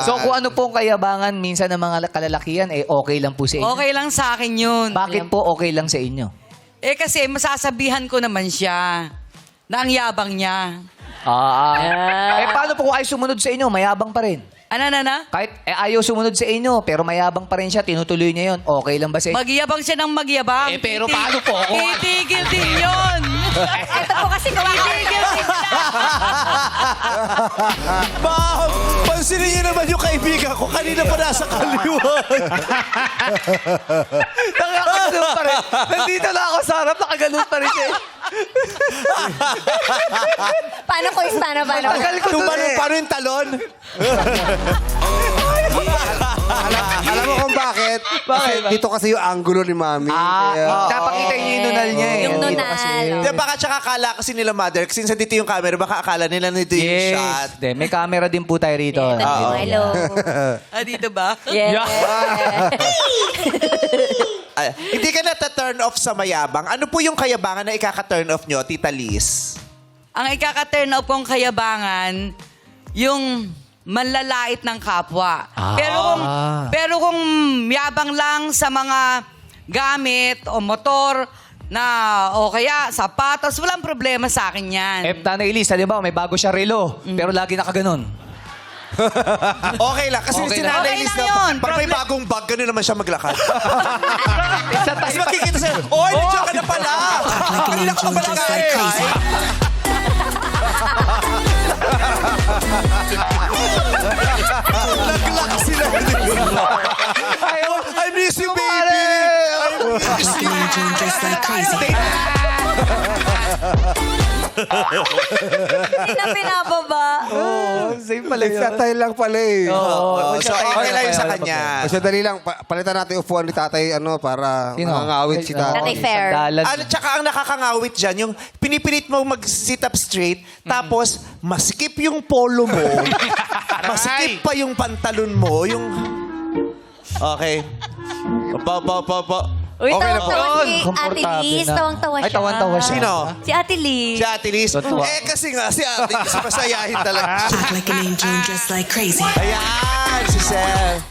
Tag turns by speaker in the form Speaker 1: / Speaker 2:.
Speaker 1: So kung ano pong kayabangan minsan ng mga kalalakihan, okay lang po sa inyo.
Speaker 2: Okay lang sa akin yun.
Speaker 1: Bakit po okay lang sa inyo?
Speaker 2: Kasi masasabihan ko naman siya na ang yabang niya.
Speaker 1: Paano po kung ay sumunod sa inyo, mayabang pa rin?
Speaker 2: Ano?
Speaker 1: Kahit ayaw sumunod sa inyo, pero mayabang pa rin siya, tinutuloy niya yun, okay lang ba sa inyo?
Speaker 2: Magyabang siya ng magyabang.
Speaker 1: Pero paano po?
Speaker 2: Titigil din yun.
Speaker 3: Ito po kasi
Speaker 2: Titigil din siya.
Speaker 4: Ma'am, pansinin niyo naman yung kaibigan ko. Kanina pa nasa kaliwan.
Speaker 1: Nakakaganon pa rin. Nandito na ako sa harap, nakaganon pa rin siya.
Speaker 3: Paano ko paano?
Speaker 1: Tagal ko
Speaker 4: Kung
Speaker 1: dun
Speaker 4: paano yung talon?
Speaker 5: Alam mo kung bakit?
Speaker 1: Bakit?
Speaker 5: Dito kasi yung angulo ni Mami. Kaya-
Speaker 1: Napakita niyo yung nunal niya eh.
Speaker 3: Yung
Speaker 1: Dito
Speaker 3: nunal.
Speaker 1: kasi.
Speaker 4: Di, baka tsaka akala kasi nila, mother, since dito yung camera, baka akala nila nito yung shot.
Speaker 1: Yes. May camera din po tayo rito.
Speaker 3: Hello.
Speaker 2: Dito ba?
Speaker 3: Yes.
Speaker 4: Ay, hindi ka na-turn off sa mayabang. Ano po yung kayabangan na ikaka-turn off nyo, Tita Liz?
Speaker 2: Ang ikaka-turn off kong kayabangan, yung manlalait ng kapwa. Pero kung yabang lang sa mga gamit o motor na o kaya sapatos, walang problema sa akin yan.
Speaker 1: Tanay Elise, halimbawa may bago siya relo, pero lagi nakaganon.
Speaker 4: Okay lang. Kasi
Speaker 1: Okay
Speaker 4: si
Speaker 1: lang.
Speaker 4: Nanay
Speaker 2: Okay
Speaker 4: Liz
Speaker 2: lang
Speaker 4: na,
Speaker 2: yun.
Speaker 4: pag may bagong bag, gano'n naman siya maglakad.
Speaker 1: Isa
Speaker 4: Tapos
Speaker 1: tayo.
Speaker 4: makikita sa'yo, oy, nandiyan ka na pala! Kanina ka pa pala kain. Naglak sila. I miss you, baby!
Speaker 6: Just like crazy.
Speaker 3: Hindi na pinababa.
Speaker 1: Same pala yun.
Speaker 5: Tatay lang pala eh.
Speaker 4: So, okay lang yun sa kanya.
Speaker 5: Kasi dali lang, palitan natin yung upuan ni tatay para
Speaker 1: Sino?
Speaker 5: mangangawit si tatay.
Speaker 3: Tatay Fair.
Speaker 1: Sandalan.
Speaker 4: Ano, tsaka ang nakakangawit dyan, yung pinipilit mo mag-sit up straight, tapos masikip yung polo mo, masikip pa yung pantalon mo, yung... Okay. Pa.
Speaker 3: Uy,
Speaker 4: Okay na po.
Speaker 3: tawang-tawa si Ate
Speaker 1: Komportable
Speaker 3: Liz.
Speaker 1: na.
Speaker 3: Tawang-tawa siya.
Speaker 1: Ay, tawan-tawa siya.
Speaker 4: Sino?
Speaker 3: Si Ate Liz.
Speaker 4: Si Ate Liz.
Speaker 1: Totoo.
Speaker 4: Kasi nga, si Ate Liz, masayahin talaga.
Speaker 6: Look like an angel, just like crazy.
Speaker 4: Ayan, si Sel.